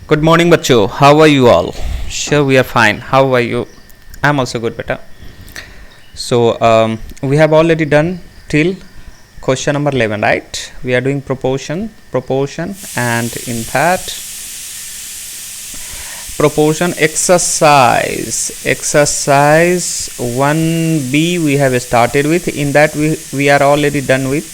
Good morning, bachcho. How are you all? Sure, we are fine. How are you? I'm also good, beta. So, we have already done till question number 11, right? We are doing proportion, and in that proportion exercise 1B we have started with. In that we are already done with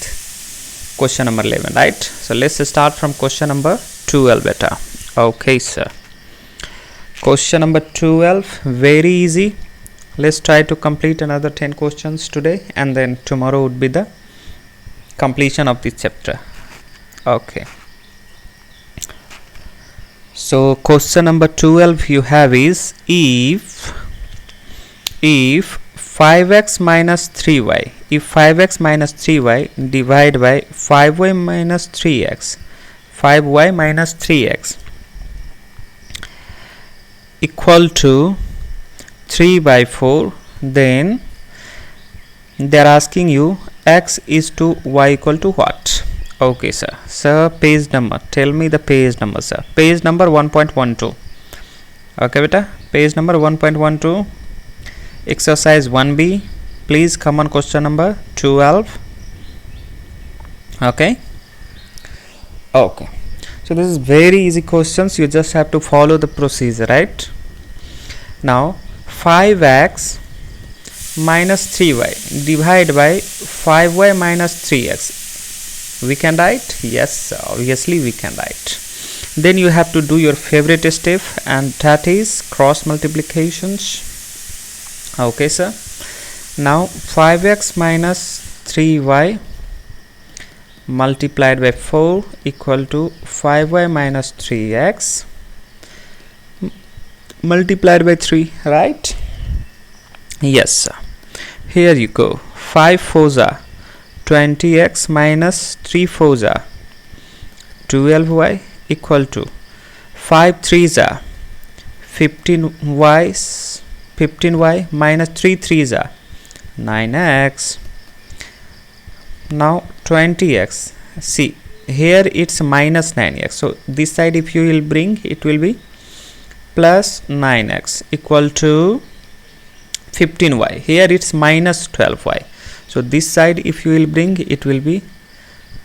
question number 11, right? So let's start from question number 12, beta. Okay, sir. Question number 12, very easy. Let's try to complete another 10 questions today, and then tomorrow would be the completion of this chapter. Okay. So question number 12 you have is if 5x minus 3y, if 5x minus 3y divided by 5y minus 3x, 5y minus 3x equal to 3 by 4, then they are asking you x is to y equal to what? Okay, sir. Sir, page number. Tell me the page number, sir. Page number 1.12. Okay, beta. Page number 1.12. Exercise 1B. Please come on question number 12. Okay. Okay. So this is very easy questions. You just have to follow the procedure, right? Now 5x minus 3y divided by 5y minus 3x. We can write? Yes, obviously we can write. Then you have to do your favorite step, and that is cross multiplications. Okay, sir. Now 5x minus 3y multiplied by 4 equal to 5y minus 3x multiplied by 3, right? Yes, sir. Here you go. 5 4s are 20x minus 3 4s are 12y equal to 5 3s are 15y minus 3 3s are 9x. Now 20x, see here it's minus 9x, so this side if you will bring, it will be plus 9x equal to 15y. Here it's minus 12y, so this side if you will bring, it will be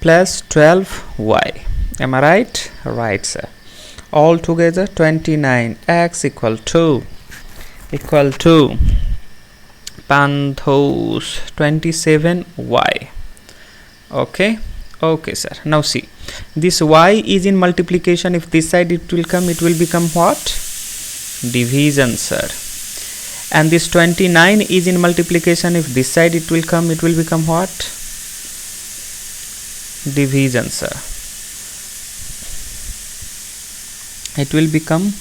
plus 12y. Am I right? Right, sir. All together 29x equal to Panthos 27y. Okay. Okay, sir. Now see, this y is in multiplication. If this side it will come, it will become what? Division, sir. And this 29 is in multiplication. If this side it will come, it will become what? Division, sir. It will become,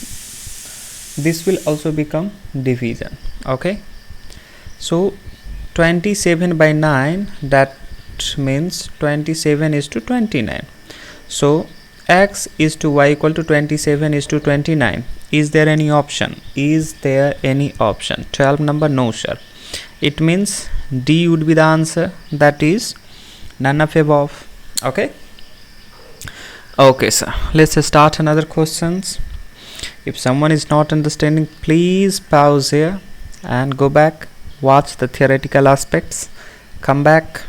this will also become division. Okay. So 27 by 9, that means 27 is to 29. So x is to y equal to 27 is to 29. Is there any option? Is there any option? 12 number, no, sir. It means D would be the answer. That is none of above. Okay. Okay, sir. Let's start another questions. If someone is not understanding, please pause here and go back, watch the theoretical aspects, come back,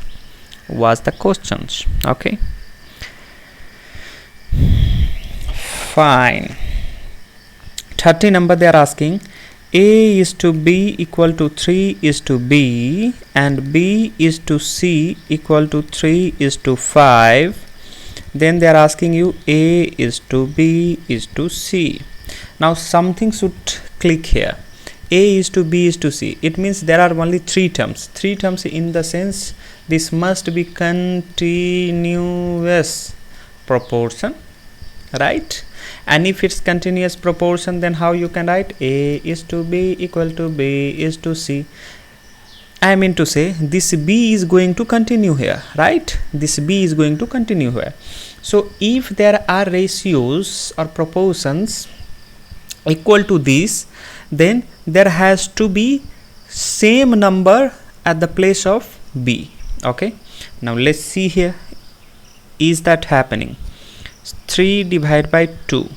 watch the questions. Okay, fine. 30 number they are asking a is to b equal to 3 is to b and b is to c equal to 3 is to 5. Then they are asking you a is to b is to c. Now something should click here. A is to b is to c. It means there are only three terms in the sense this must be continuous proportion, right? And if it's continuous proportion, then how you can write a is to b equal to b is to c? I mean to say this b is going to continue here, right? This b is going to continue here. So if there are ratios or proportions equal to this, then there has to be same number at the place of b. Okay, now let's see here, is that happening? 3 divided by 2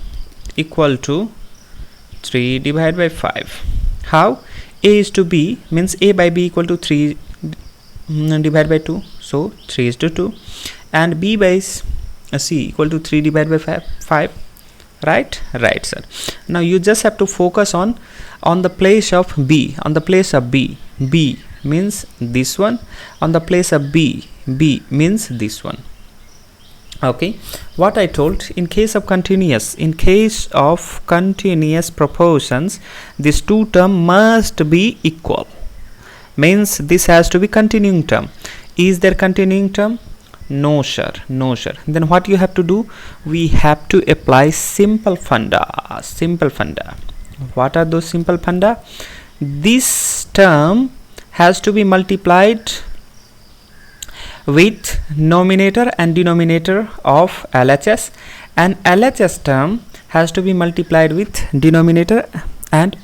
equal to 3 divided by 5. How? A is to B means A by B equal to 3 divided by 2. So 3 is to 2. And B by C equal to 3 divided by 5. Right? Right, sir. Now you just have to focus on the place of B. On the place of B. B means this one. On the place of B. B means this one. Okay, what I told, in case of continuous proportions, these two terms must be equal. Means this has to be continuing term. Is there continuing term? No sir, no sir. Then what you have to do? We have to apply simple funda. Simple funda. What are those simple funda? This term has to be multiplied with numerator and denominator of LHS, and LHS term has to be multiplied with denominator and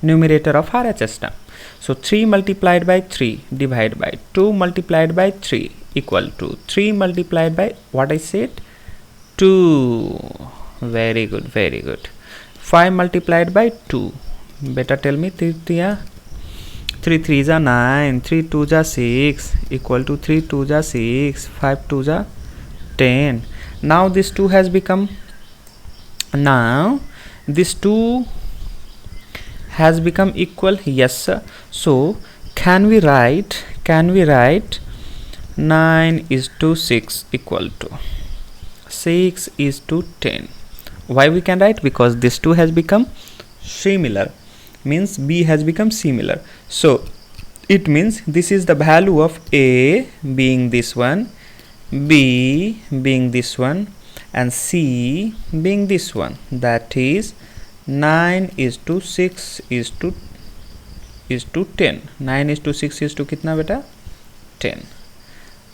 numerator of RHS term. So 3 multiplied by 3 divided by 2 multiplied by 3 equal to 3 multiplied by what I said, 2. Very good, very good. 5 multiplied by 2. Better tell me, 3 3s are 9, 3 2s are 6 equal to 3 2s are 6, 5 2s are 10. Now this 2 has become, now this 2 has become equal. Yes sir. So can we write 9 is to 6 equal to 6 is to 10. Why we can write? Because this 2 has become similar, means B has become similar. So it means this is the value of A being this one, B being this one, and C being this one. That is 9 is to 6 is to 10. 9 is to 6 is to kitna beta? 10.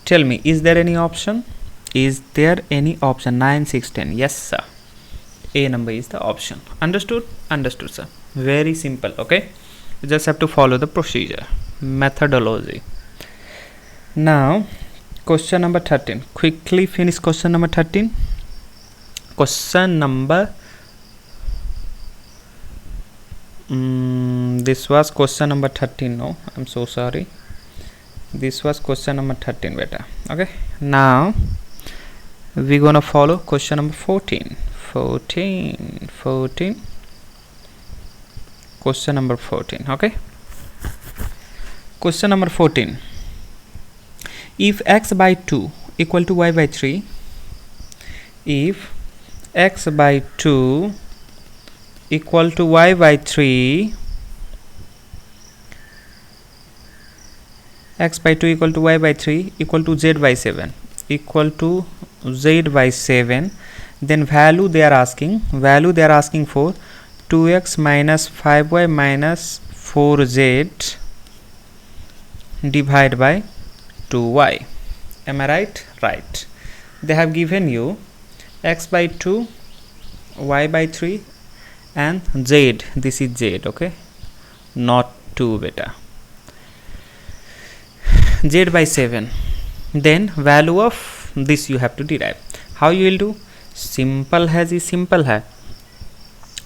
Tell me, is there any option? Is there any option? 9 6 10. Yes sir. A number is the option. Understood? Understood sir. Very simple. Okay, you just have to follow the procedure, methodology. Now question number 13. Quickly finish question number 13. Question number this was question number 13. No, I'm so sorry, this was question number 13 beta. Okay, now we're gonna follow question number 14. Question number 14. Okay, question number 14. If x by 2 equal to y by 3, if x by 2 equal to y by 3, x by 2 equal to y by 3 equal to z by 7, equal to z by 7, then value they are asking for 2x minus 5y minus 4z divided by 2y. Am I right? Right. They have given you x by 2, y by 3 and z. This is z. Okay, not 2 beta. Z by 7. Then value of this you have to derive. How you will do? Simple has is simple hai.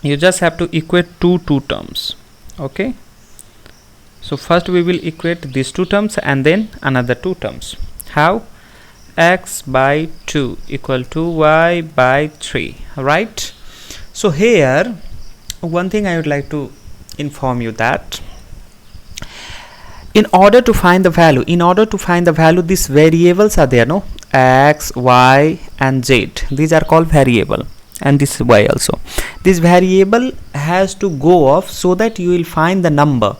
You just have to equate two terms. Okay, so first we will equate these two terms and then another two terms. How? X by 2 equal to y by 3. Right? So here one thing I would like to inform you that in order to find the value, these variables are there, no? X, y and z. These are called variable, and this is y also. This variable has to go off so that you will find the number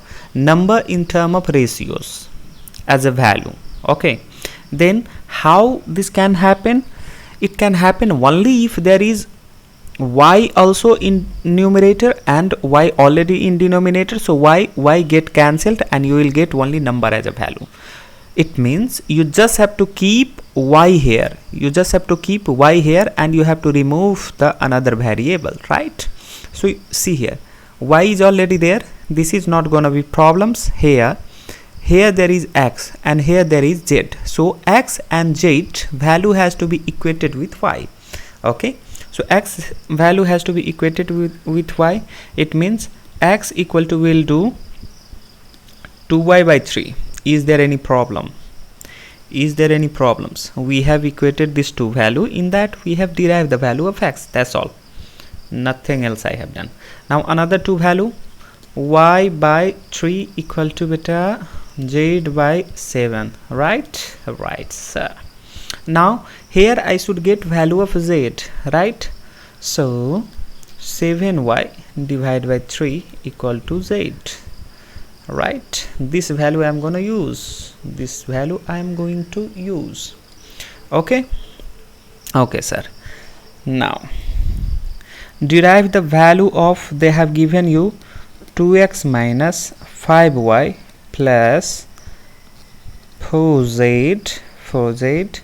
in term of ratios as a value. Okay, then how this can happen? It can happen only if there is y also in numerator and y already in denominator. So y get cancelled and you will get only number as a value. It means you just have to keep y here. And you have to remove the another variable, right? So see here, y is already there. This is not gonna be problems here. Here there is x and here there is z. So x and z value has to be equated with y. Okay, So x value has to be equated with y. It means x equal to, will do 2y by 3. Is there any problem? Is there any problems? We have equated this two value. In that we have derived the value of x. That's all. Nothing else I have done. Now another two value, y by 3 equal to beta z by 7. Right? Right, sir. Now here I should get value of z, right? So 7y divided by 3 equal to z. Right, this value I am going to use. This value I am going to use. Okay. Okay, sir. Now derive the value of, they have given you 2x minus 5y plus 4z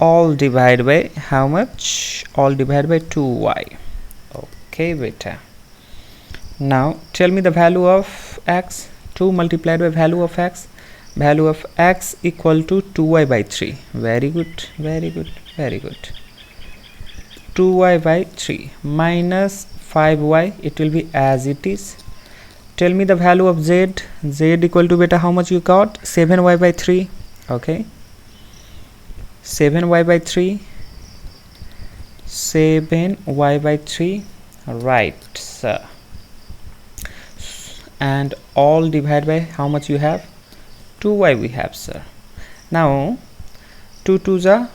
all divided by how much? All divided by 2y. Okay, beta. Now tell me the value of x. 2 multiplied by value of x. Value of x equal to 2y by 3. Very good, very good, very good. 2y by 3 minus 5y, it will be as it is. Tell me the value of z. Z equal to beta, how much you got? 7y by 3. Okay, 7y by 3. 7y by 3. Right, sir. And all divided by how much you have? 2y we have, sir. Now 2 2s are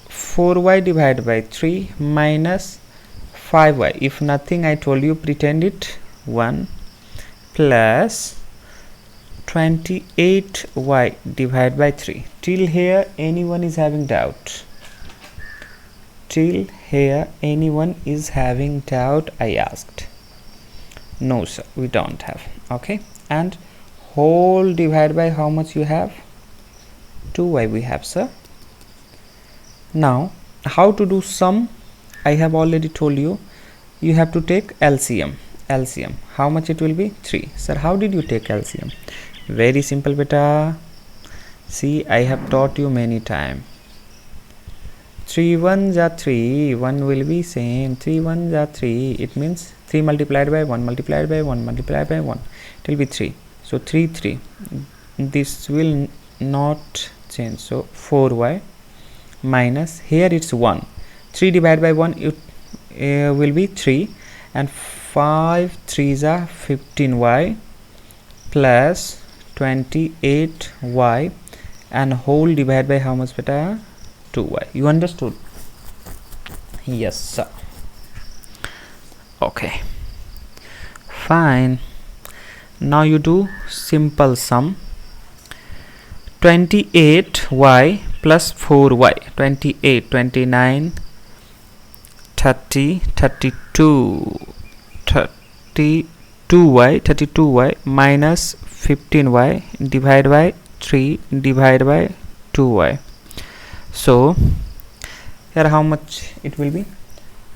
4y divided by 3 minus 5y. If nothing, I told you pretend it 1 plus 28y divided by 3. Till here anyone is having doubt? Till here anyone is having doubt, I asked? No, sir, we don't have. Okay, and whole divided by how much you have? 2y we have, sir. Now how to do sum? I have already told you. You have to take LCM. LCM, how much it will be? 3. Sir, how did you take LCM? Very simple, beta. See, I have taught you many times. 3 1s are 3. 1 will be same. 3 1s are 3. It means 3 multiplied by 1 multiplied by 1 multiplied by 1. It will be 3. So 3 3. This will not change. So 4y minus, here it's 1. 3 divided by 1, it will be 3, and 5 3s are 15y plus 28y, and whole divided by how much, beta? 2y. You understood? Yes, sir. Okay, fine. Now you do simple sum. 28y plus 4y. 28, 29, 30, 32, 32y minus 15y divided by 3 divided by 2y. So here how much it will be?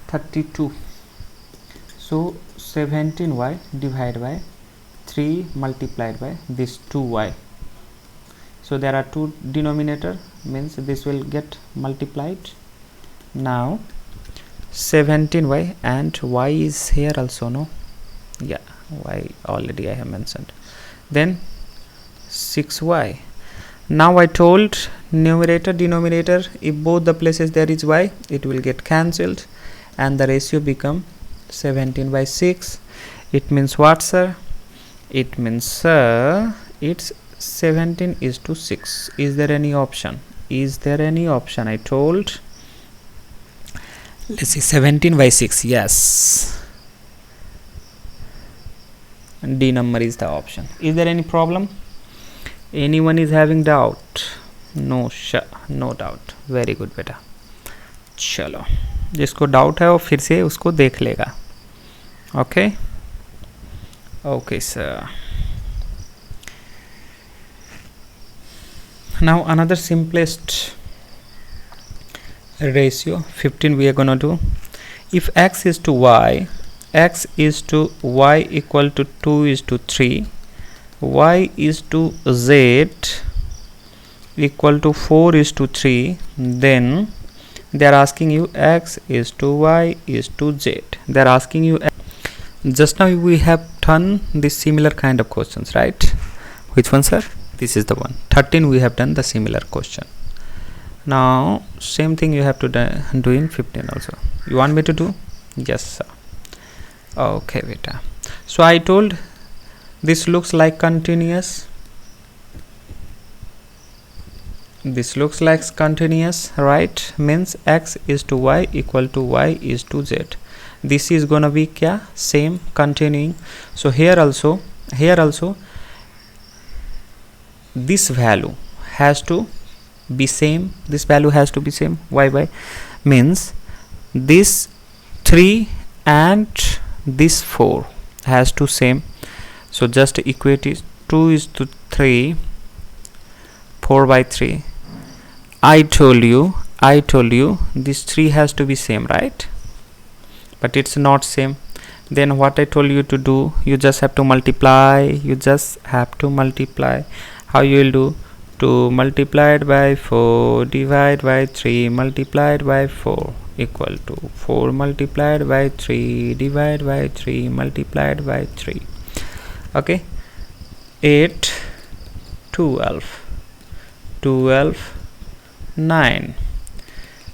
32. So 17y divided by 3 multiplied by this 2y. So there are two denominator, means this will get multiplied. Now 17y, and y is here also, no? Yeah, y already I have mentioned. Then 6y. Now I told numerator denominator, if both the places there is y, it will get cancelled and the ratio become 17 by 6. It means what, sir? It means, sir, it's 17 is to 6. Is there any option? Is there any option? I told, let's see, 17 by 6. Yes, D number is the option. Is there any problem? Anyone is having doubt? No, sure, no doubt. Very good, बेटा. चलो, जिसको doubt है वो फिर से उसको देख लेगा. Okay, okay, sir. Now another simplest ratio, 15 we are gonna do. If x is to y, x is to y equal to 2 is to 3, y is to z equal to 4 is to 3, then they are asking you x is to y is to z. They are asking you, just now we have done this similar kind of questions, right? Which one, sir? This is the one. 13 we have done the similar question. Now same thing you have to do in 15 also. You want me to do? Yes, sir. Okay, beta. So I told this looks like continuous. This looks like continuous, right? Means x is to y equal to y is to z. This is gonna be kya? Same, continuing. So here also this value has to be same. This value has to be same. Why? Means this 3 and this 4 has to same. So just equate it. 2 is to 3, 4 by 3. I told you this 3 has to be same, right? But it's not same. Then what I told you to do, you just have to multiply. How you will do? 2 multiplied by 4 divide by 3 multiplied by 4 equal to 4 multiplied by 3 divide by 3 multiplied by 3. Okay, 8, 12, 9.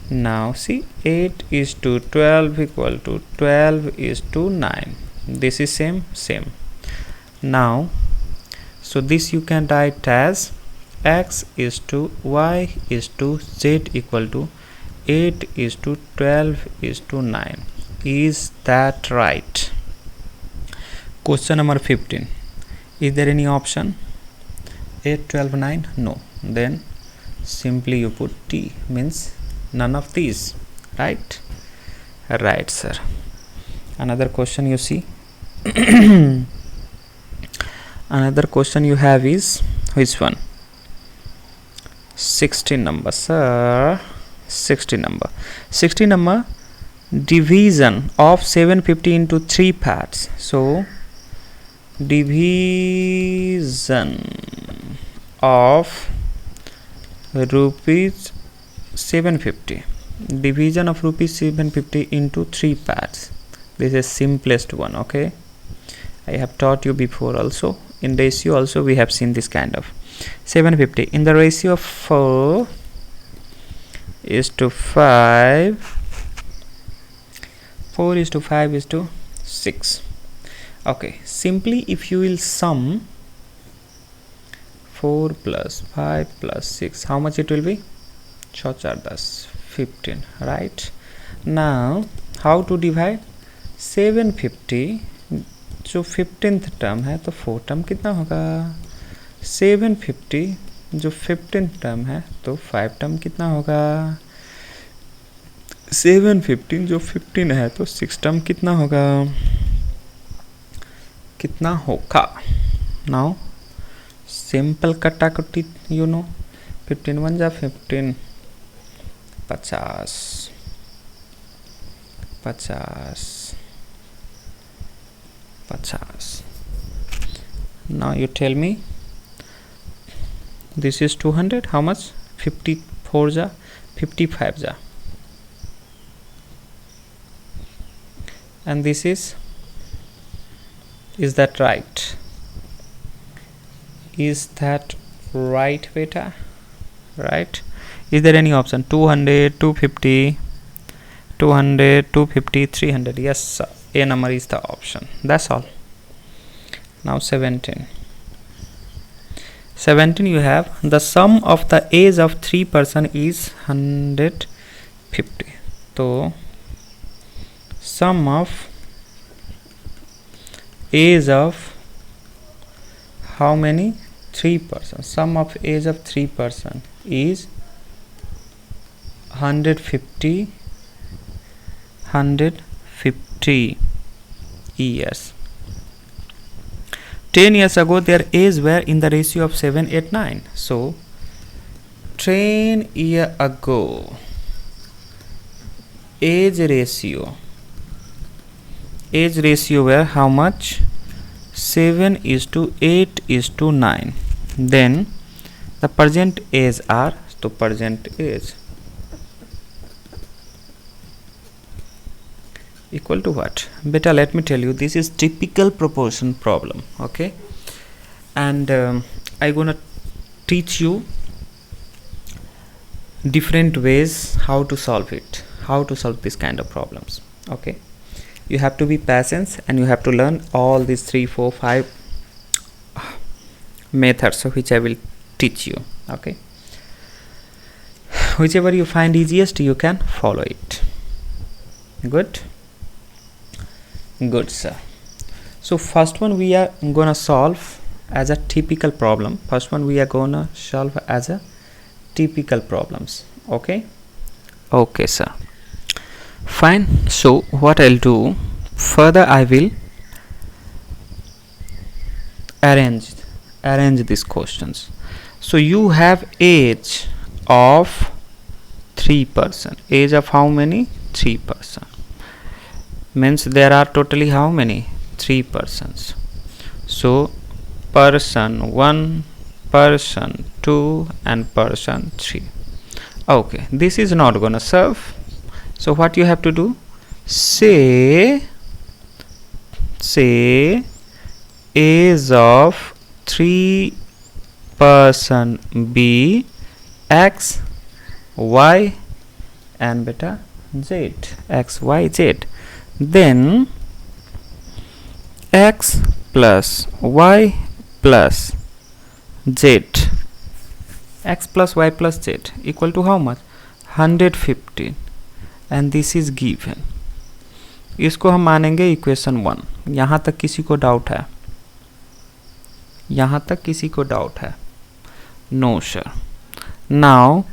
Now see, 8 is to 12 equal to 12 is to 9. This is same. Now so this you can write as x is to y is to z equal to 8 is to 12 is to 9. Is that right? Question number 15. Is there any option? 8, 12, 9? No. Then simply you put T, means none of these, right? Right, sir. Another question you see. Another question you have is which one? 16 number, sir. 16 number division of 750 into 3 parts. So division of rupees 750, division of rupees 750 into 3 parts. This is simplest one. Okay, I have taught you before also. In ratio also we have seen this kind of 750 in the ratio of 4 is to 5, 4 is to 5 is to 6. Okay, simply if you will sum 4 plus 5 plus 6, how much it will be? 15, right? Now how to divide? 750 जो 15th term है तो 4 term कितना होगा? 750 जो 15th term है तो 5 term कितना होगा? 715 जो 15 है तो 6 टर्म कितना होगा? नाउ सिंपल कटाकटी, यू नो, 15 1 जा 15, 50. Now you tell me, this is 200, how much? 54 ja 55 ja, and this is that right? Is that right, beta? Right? Is there any option? 200, 250, 200, 250, 300? Yes, sir. A number is the option. That's all. Now 17 you have the sum of the age of 3 person is 150. So sum of age of how many? 3 person. Sum of age of 3 person is 150 years. 10 years ago their age were in the ratio of 7, 8, 9. So 10 years ago age ratio were how much? 7 is to 8 is to 9. Then the present age are, so present age equal to what? Beta, let me tell you, this is typical proportion problem, okay? And I gonna teach you different ways how to solve it, how to solve this kind of problems, okay? You have to be patient and you have to learn all these 3, 4, 5 methods which I will teach you, okay? Whichever you find easiest, you can follow it. Good, sir. So first one we are gonna solve as a typical problem. First one we are gonna solve as a typical problems, okay? Okay, sir. Fine. So what I'll do further, I will arrange these questions. So you have age of 3%. Age of how many? 3%. Means there are totally how many? 3 persons. So person 1, person 2 and person 3. Okay, this is not gonna serve. So what you have to do? Say age of 3 person be x, y and beta z, x, y, z. Then x plus y plus z, x plus y plus z equal to how much? 115, and this is given. इसको हम मानेंगे equation 1. यहाँ तक किसी को doubt है? यहाँ तक किसी को डाउट है? No, sir. Now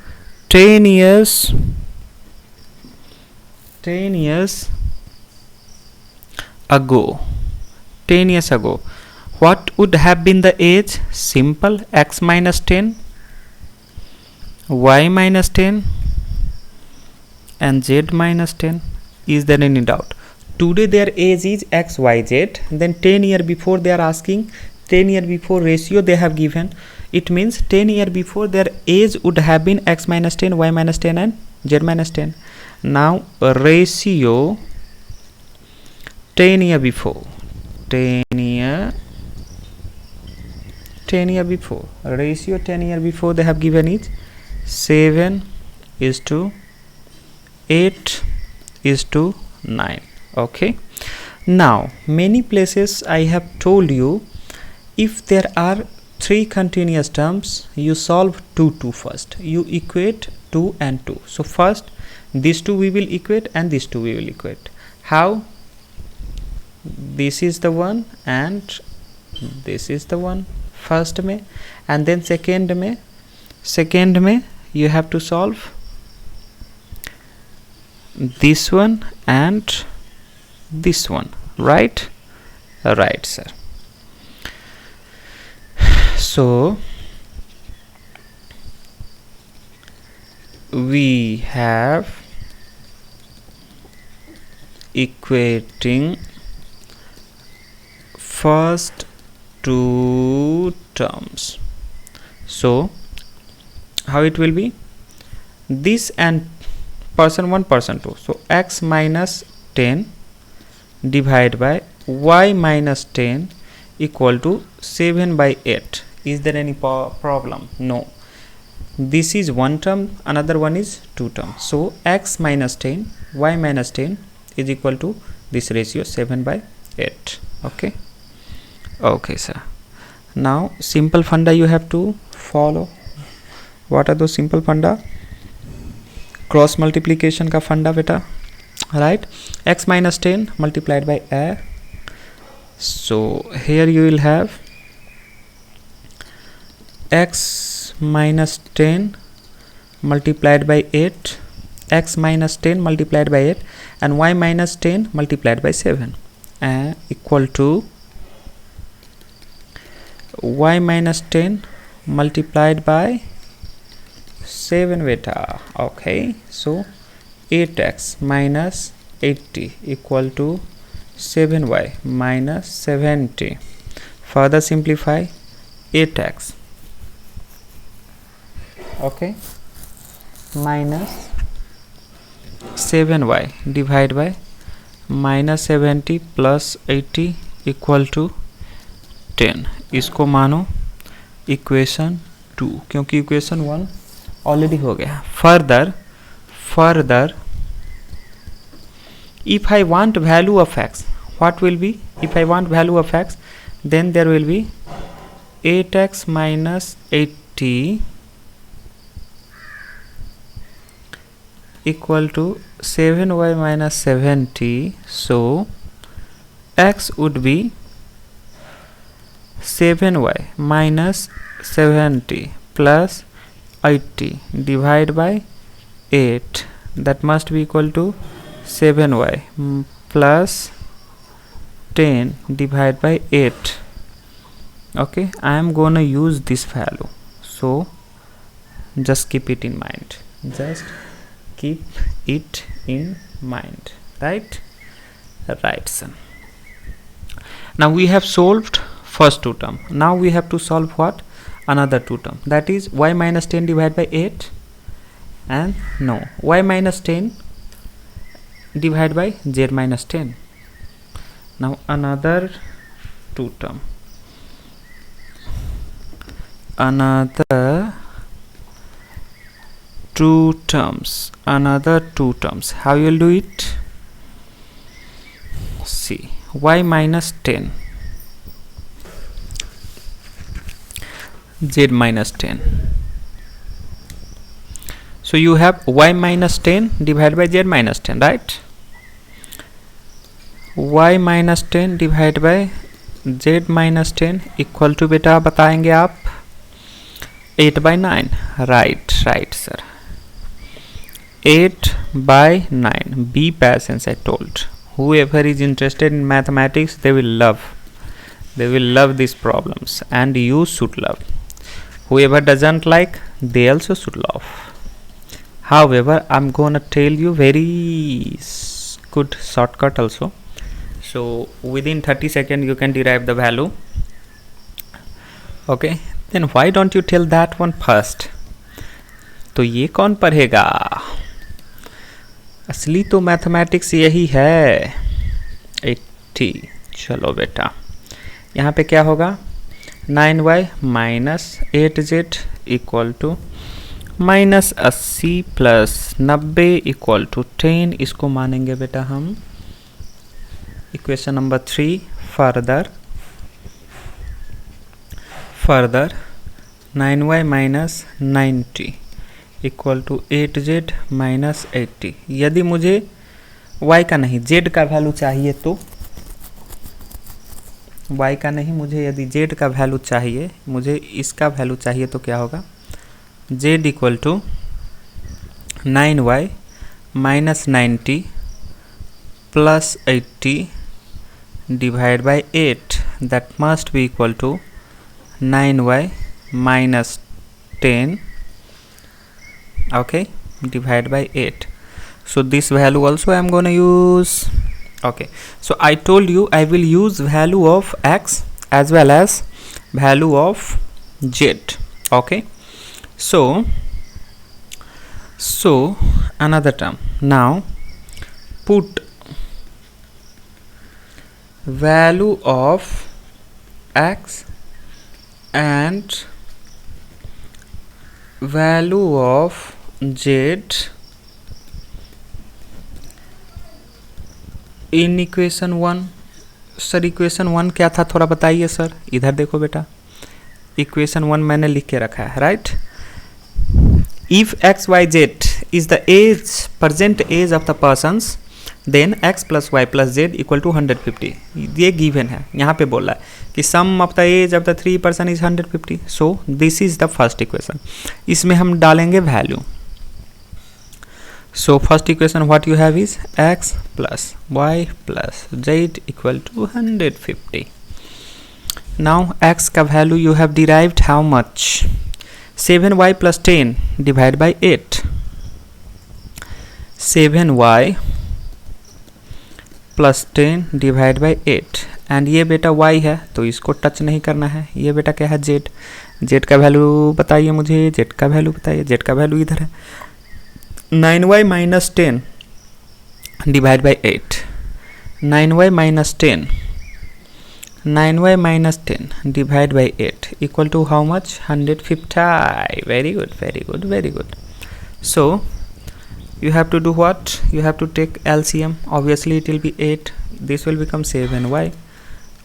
10 years ago, what would have been the age? Simple, x minus 10, y minus 10 and z minus 10. Is there any doubt? Today their age is x, y, z. Then 10 years before they are asking, 10 years before ratio they have given. It means 10 years before their age would have been x minus 10, y minus 10 and z minus 10. Now ratio 10 years before, ratio 10 years before they have given is 7:8:9. Okay, now many places I have told you, if there are 3 continuous terms, you solve 2 first. You equate 2 and 2. So first these 2 we will equate and these 2 we will equate. How? This is the one and this is the one first में, and then second में you have to solve this one and this one, right? Right, sir. So we have equating first 2 terms. So how it will be? This and person 1, person 2. So x minus 10 divided by y minus 10 equal to 7/8. Is there any problem? No. This is one term, another one is 2 terms. So x minus 10, y minus 10 is equal to this ratio 7/8. Okay. Okay, sir. Now simple funda you have to follow. What are those simple funda? Cross multiplication का फंडा बेटा, right? X minus 10 multiplied by a. So here you will have x minus 10 multiplied by 8, x minus 10 multiplied by 8 and y minus 10 multiplied by 7 equal to y minus 10 multiplied by 7 beta. Okay, so 8x minus 80 equal to 7y minus 70. Further simplify 8x, okay, minus 7y divided by -70 + 80 = 10। इसको मानो equation 2, क्योंकि equation 1 already हो गया। Further if I want value of x, what will be? If I want value of x, then there will be 8x - 80 = 7y - 70. So x would be 7y - 70 plus 80 divided by 8. That must be equal to 7y plus 10 divided by 8. Okay, I am gonna use this value, so just keep it in mind. Just keep it in mind. Right, son. Now we have solved first two term. Now we have to solve what? Another two term, that is y - 10 divided by 8, and no, y - 10 divided by z - 10. Now another two term, another two terms. How you will do it? See, y - 10 z - 10. So you have y - 10 divided by z - 10, right? y - 10 divided by z - 10 equal to, बेटा बताएंगे आप, 8/9. Right, sir. 8/9. Be patient, I told. Whoever is interested in mathematics, they will love these problems, and you should love. Whoever doesn't like, they also should love. However, I'm gonna tell you very good shortcut also. So within 30 seconds you can derive the value. Okay, then why don't you tell that one first? तो ये कौन पढ़ेगा? असली तो mathematics यही है, 80। चलो बेटा, यहाँ पे क्या होगा? 9y - 8z = -80 + 90 = 10। इसको मानेंगे बेटा हम equation number 3। Further 9y - 90 = 8z - 80। यदि मुझे y का नहीं z का वैल्यू चाहिए तो, y का नहीं, मुझे यदि z का वैल्यू चाहिए, मुझे इसका वैल्यू चाहिए, तो क्या होगा? z = 9y - 90 plus 80 divided by 8. That must be equal to 9y - 10, okay, divided by 8. So this value also I am going to use. Okay, so I told you I will use value of x as well as value of z. Okay, so another term. Now put value of x and value of z in equation 1। Sir equation 1 क्या था, थोड़ा बताइए sir. इधर देखो बेटा, equation 1 मैंने लिख के रखा है, right. If x y z is the age, present age of the persons, then x + y + z = 150। ये गिवन है, यहाँ पे बोल रहा है कि sum of the age of the 3 person is 150। So this is the first equation. इसमें हम डालेंगे value. So first equation what you have is x + y + z = 150। Now x का value you have derived how much? 7y + 10 divided by 8। 7y + 10 divided by 8, and ये बेटा y है तो इसको touch नहीं करना है। ये बेटा क्या है? z। z का वैल्यू बताइए मुझे, z का वैल्यू बताइए। z का वैल्यू इधर है, 9y - 10 divided by 8। 9y minus 10. 9y minus 10 divide by 8 equal to how much? 150. Very good, very good, very good. So you have to do what? You have to take LCM. Obviously it will be 8. This will become 7y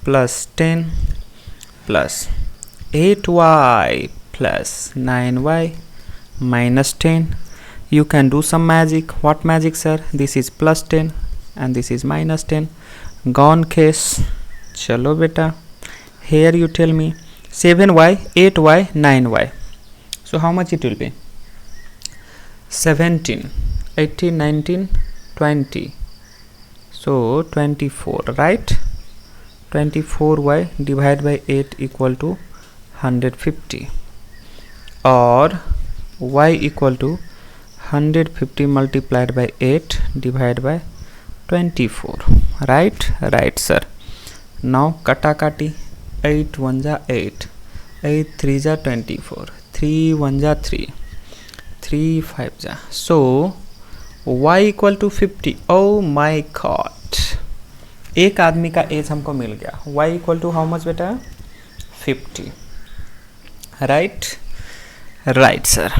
plus 10 plus 8y plus 9y minus 10. You can do some magic. What magic, sir? This is plus 10 and this is minus 10. Gone case. Chalo beta. Here you tell me 7y, 8y, 9y. So how much it will be? 17, 18, 19, 20. So 24, right? 24y divided by 8 equal to 150, or y equal to 150 multiplied by 8 divided by 24. Right? Right, sir. Now kata kati. 8 1 ja 8, 8 3 ja 24, 3 1 ja 3, 3 5 ja. So y equal to 50. Oh my god, एक आदमी का as हमको मिल गया. y equal to how much बेटा? 50. Right right sir.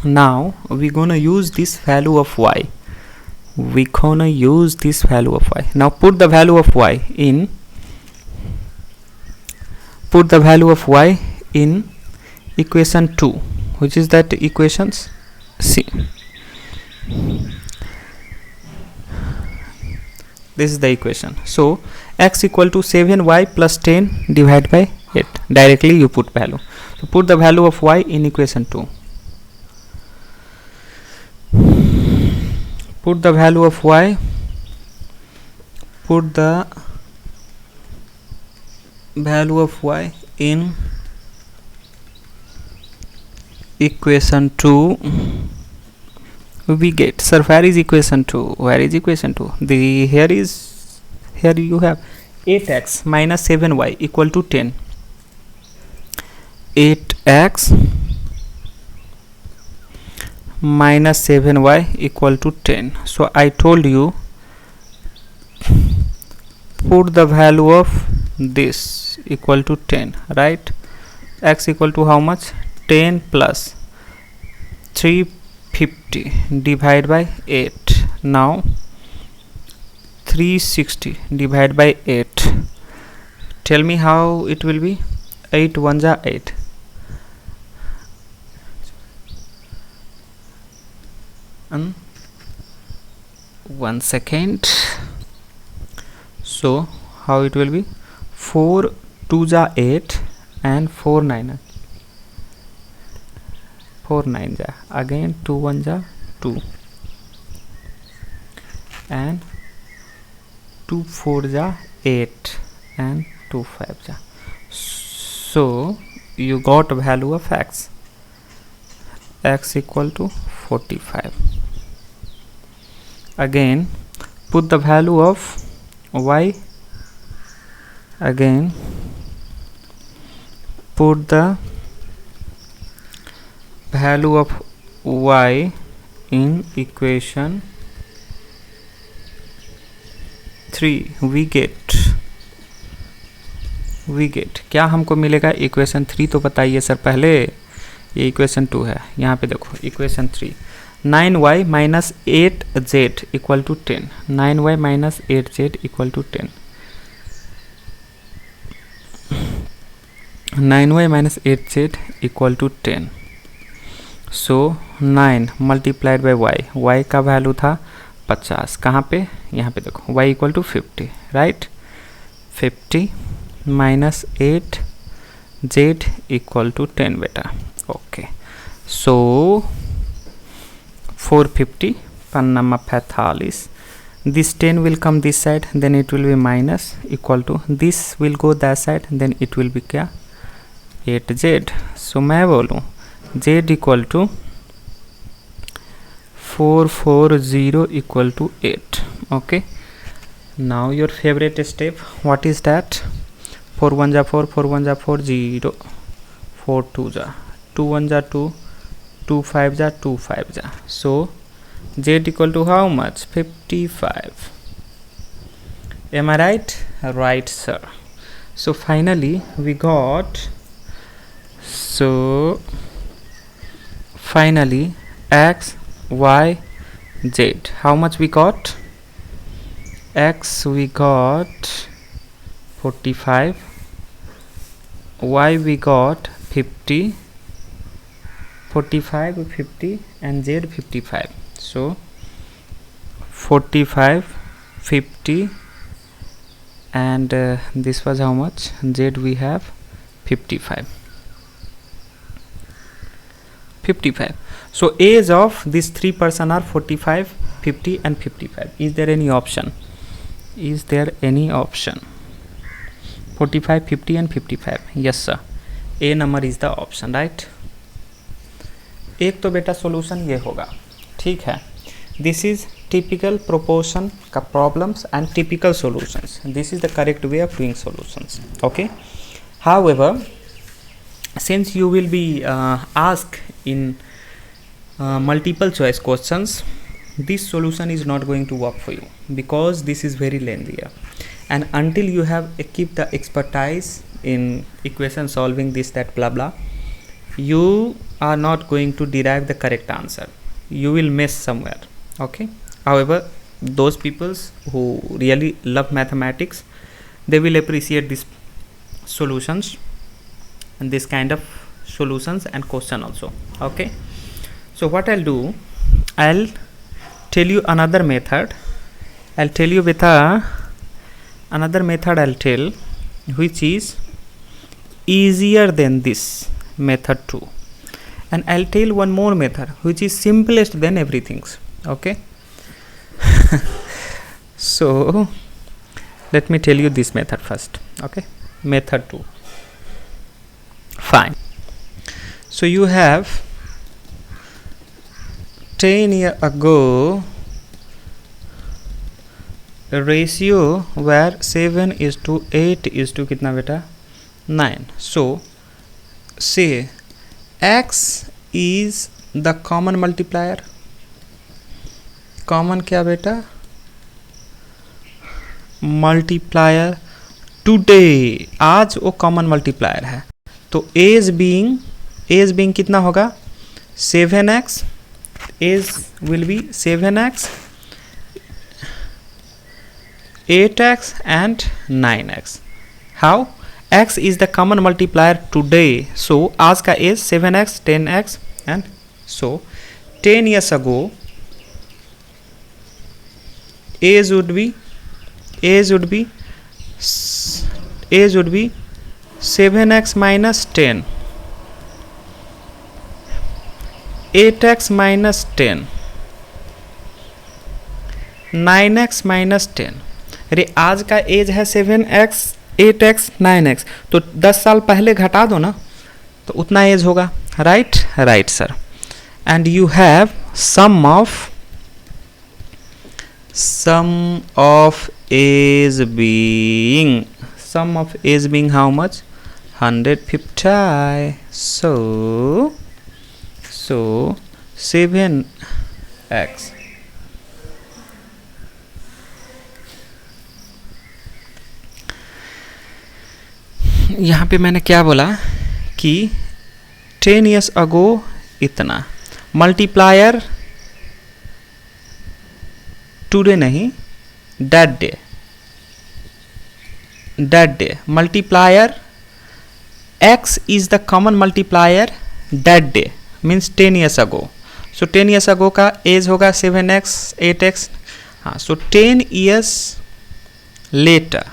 Now we gonna use this value of y. We gonna use this value of y. Now put the value of y in. Put the value of y in equation 2, which is that equations C. This is the equation. So x equal to 7y plus 10 divided by 8. Directly you put value. So put the value of y in equation 2. Put the value of y. Put the value of y in equation 2. We get, sir, where is equation 2? Where is equation 2? The here you have 8x minus 7y equal to 10. 8x minus 7y equal to 10. So I told you, put the value of this equal to 10, right? X equal to how much? 10 plus 350 divide by 8. Now 360 divide by 8. Tell me how it will be. 8 1 ja 8. And 1 second. So how it will be? 4 2 ja 8 and 4 9 4 9 ja, again 2 1 ja 2 and 2 4 ja 8 and 2 5 ja. So you got a value of x. X equal to 45. Again put the value of y. Again put the value of y in equation 3. we get क्या हमको मिलेगा? Equation 3 तो बताइए sir पहले. ये equation 2 है. यहाँ पे देखो equation 3. 9y minus 8z equal to 10. 9y minus 8z equal to 10. 9y minus 8z equal to 10. So 9 multiplied by y का वैल्यू था 50. कहाँ पे? यहाँ पे देखो y equal to 50, right? 50 minus 8z equal to 10 बेटा. ओके. सो 450 पन्नामा 45. This 10 will come this side, then it will be minus equal to this will go that side, then it will be क्या? 8z. So मैं बोलूँ z equal to 440 equal to 8. Okay. Now your favorite step, what is that? 4 1 ja 4, 4 1 ja 4, 0, 4 2 ja 2 1 ja 2, 2 5 ja 2 5 ja. So z equal to how much? 55. Am I right? Right, sir. So finally we got, so finally x, y, z. How much we got? X we got 45, y we got 50, 45, 50, and z 55. So 45, 50, and this was how much? Z we have 55. So age of these three person are 45, 50, and 55. Is there any option? 45, 50, and 55. Yes sir, A number is the option, right? एक तो बेटा solution ये होगा, ठीक है. This is typical proportion का problems and typical solutions. This is the correct way of doing solutions. Okay, however, since you will be asked in multiple choice questions, this solution is not going to work for you because this is very lengthy, and until you have keep the expertise in equation solving, this that blah blah, you are not going to derive the correct answer. You will miss somewhere. Okay, however, those peoples who really love mathematics, they will appreciate these solutions and this kind of solutions and question also. Okay, so what I'll do, I'll tell you another method. I'll tell you with another method I'll tell, which is easier than this method too, and I'll tell one more method which is simplest than everything. Okay. So let me tell you this method first. Okay, method 2. Fine. So you have 10 years ago a ratio where 7 is to 8 is to कितना बेटा 9. So say x is the common multiplier. Common क्या बेटा? Multiplier. Today, आज वो common multiplier है. तो as being कितना होगा? 7x. Age will be 7x, 8x and 9x. How? x is the common multiplier today. So आज का age 7x, 10x and so 10 years ago age would be 7x minus 10, 8x minus 10, 9x minus 10. अरे आज का as है 7x, 8x, 9x, तो 10 साल पहले घटा दो ना, तो उतना एज होगा. Right, right sir. And you have some of age being how much? 150. So 7x यहाँ पे मैंने क्या बोला कि 10 years ago इतना, मल्टीप्लायर टुडे नहीं, that day. Multiplier x is the common multiplier that day, means 10 years ago. So 10 years ago का as होगा 7x, 8x. हाँ, so 10 years later,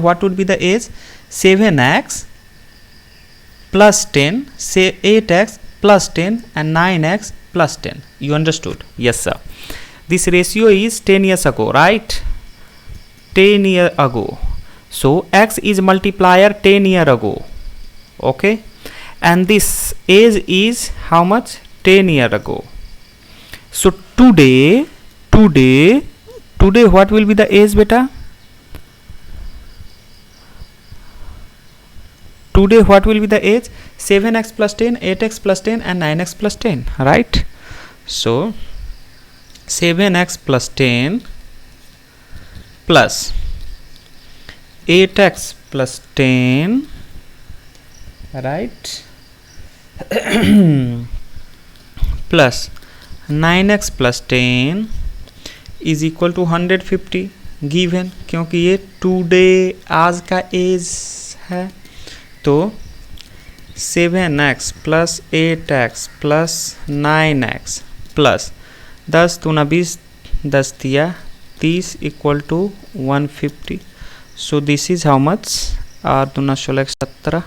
what would be the age? 7x plus 10, say 8x plus 10 and 9x plus 10. You understood? Yes sir. This ratio is 10 years ago, right? 10 years ago. So x is multiplier 10 years ago. Okay, and this age is how much? 10 years ago. So today what will be the age beta? Today what will be the age? 7x plus 10, 8x plus 10 and 9x plus 10, right? So 7x plus 10 plus 8x plus 10, right, plus 9x plus 10 is equal to 150 given, क्योंकि ये today आज का as है। तो 7x plus 8x plus 9x plus 10 दूना 20, 10 दिया 30 equal to 150। So this is how much, 8 दूना 16 17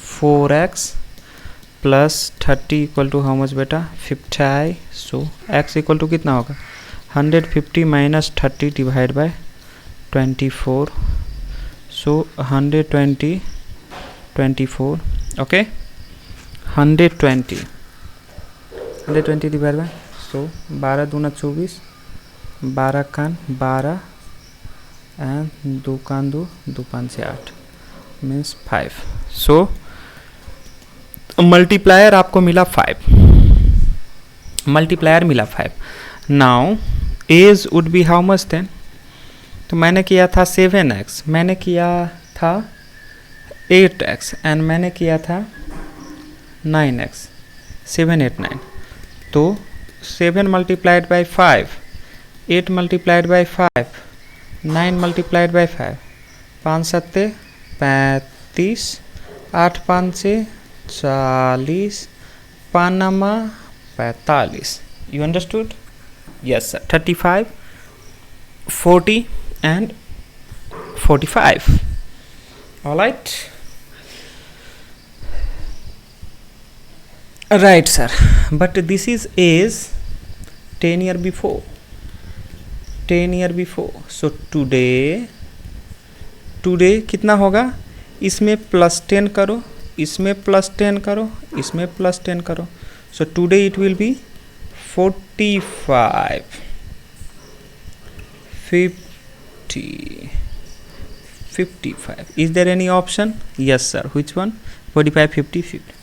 24x plus 30 equal to how much बेटा 50। सो x इक्वल टू कितना होगा 150 minus 30 divide by 24। So 120 24, okay 120 divide by, so 12 दूना 24, 12 कान 12 and 2 कान 2, 2 5 से 8 means 5। सो multiplier आपको मिला 5, मल्टीप्लायर मिला 5। Now age would be how much then, तो मैंने किया था 7x, मैंने किया था 8x एंड मैंने किया था 9x, 7 8 9। तो 7 multiplied by 5, 8 multiplied by 5, 9 multiplied by 5, 5 7 35, 8 5 से 40, 5 9 45। You understood? Yes sir, 35, 40 and 45. All right. Right sir, but this is age 10 year before, 10 year before. So today कितना होगा, इसमें प्लस 10 करो, इसमें प्लस 10 करो, इसमें प्लस 10 करो। So today it will be 45, 50, 55. Is there any option? Yes sir. Which one? 45, 50, 50.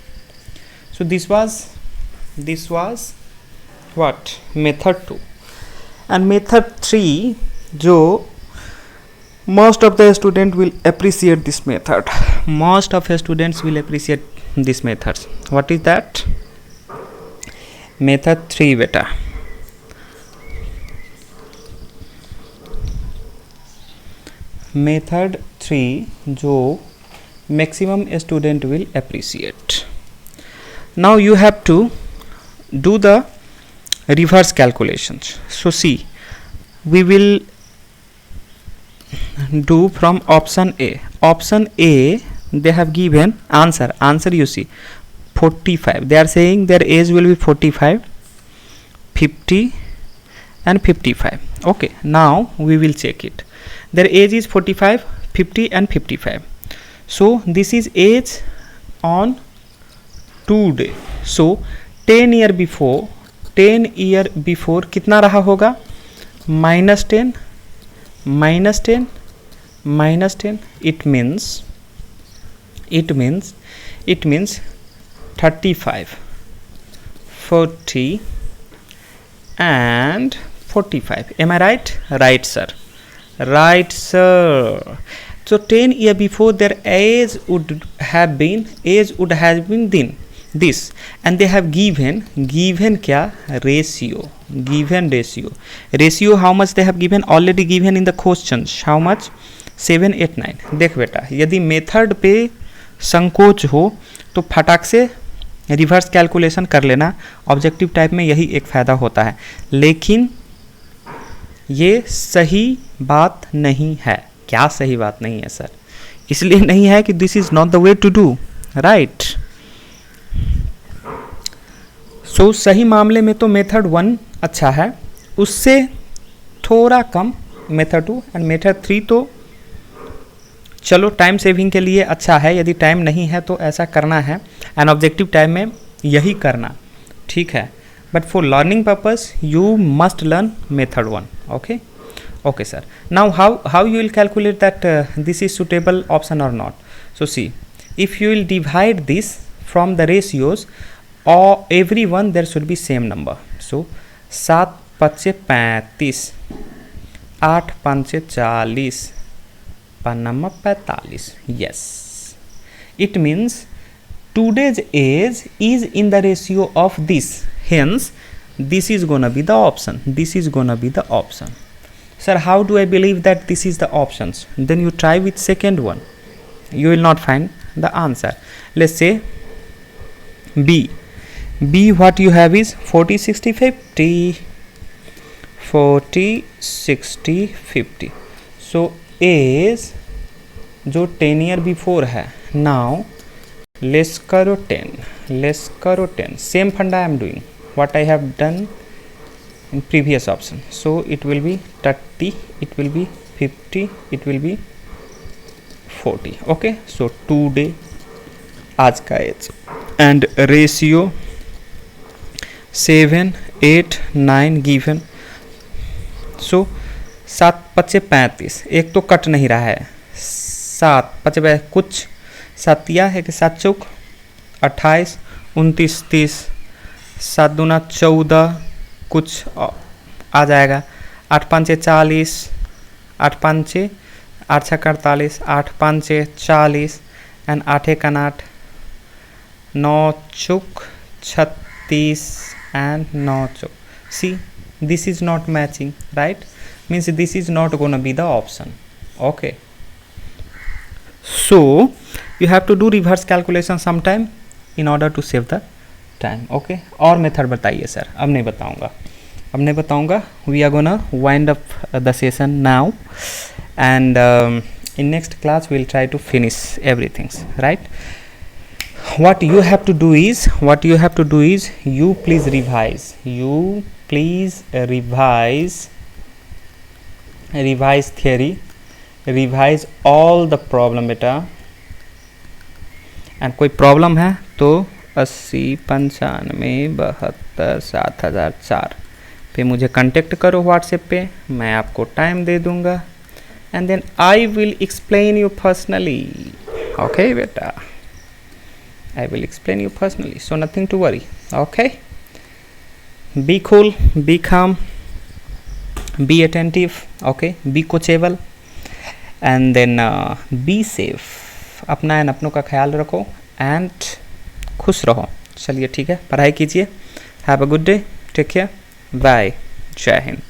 So this was what? Method 2. And method 3, जो most of the student will appreciate this method. Most of the students will appreciate this method. What is that? Method 3 बेटा, method 3 जो maximum student will appreciate. Now you have to do the reverse calculations. So see, we will do from option A. Option A, they have given answer you see 45. They are saying their age will be 45, 50 and 55. Okay, now we will check it. Their age is 45, 50 and 55. So this is age on today. So 10 year before कितना रहा होगा, -10 -10 -10, it means 35, 40 and 45. Am I right? Right sir, right sir. So 10 year before their age would have been then this, and they have given क्या, ratio, given ratio how much they have given, already given in the questions. How much? 7 8 9. देख बेटा, यदि method पे संकोच हो तो फटाक से रिवर्स कैलकुलेशन कर लेना, ऑब्जेक्टिव टाइप में यही एक फ़ायदा होता है। लेकिन ये सही बात नहीं है। क्या सही बात नहीं है सर? इसलिए नहीं है कि this is not the way to do, right. So सही मामले में तो मेथड 1 अच्छा है, उससे थोड़ा कम मेथड 2 एंड मेथड 3 तो चलो टाइम सेविंग के लिए अच्छा है, यदि टाइम नहीं है तो ऐसा करना है, एंड ऑब्जेक्टिव टाइम में यही करना ठीक है, but for learning purpose you must learn method 1. Okay okay sir. Now how you will calculate that this is suitable option or not? So see, if you will divide this from the ratios, or everyone there should be same number. So 7 5 35, 8 5 40, 5 45. Yes, it means today's age is in the ratio of this. Hence, this is gonna be the option. This is gonna be the option. Sir, how do I believe that this is the options? Then you try with second one. You will not find the answer. Let's say B. B, what you have is 40 60 50. 40 60 50. So age जो 10 year before है. Now less करो 10. Same funda I am doing what I have done in previous option. So it will be 30, it will be 50, it will be 40. Okay, so today आज का as and ratio 7 8 9 given. So 7 5 35, एक तो cut नहीं रहा है. 7 5 कुछ 7 है कि 7 चौक 28 29 30, 7 दूना 14, कुछ आ जाएगा. 8 5 40, 8 5 8 6 48, 8 5 40 and 8 1 8, 9 Chowk 36 and 9 Chowk. See, this is not matching, right? Means this is not gonna be the option. Okay, so you have to do reverse calculation sometime in order to save the time. Okay, और method बताइए sir. अब नहीं बताऊंगा. We are gonna wind up the session now, and in next class we'll try to finish everything, right? What you have to do is you please revise theory, revise all the problem बेटा. And कोई problem है तो 80 95 72 7004 पे मुझे contact करो WhatsApp पे. मैं आपको टाइम दे दूंगा and then I will explain you personally. Okay बेटा, I will explain you personally, so nothing to worry. Okay, be cool, be calm, be attentive. Okay, be coachable, and then be safe. अपना and अपनों का ख्याल रखो and खुश रहो. चलिए ठीक है, पढ़ाई कीजिए. Have a good day, take care, bye, जय हिंद.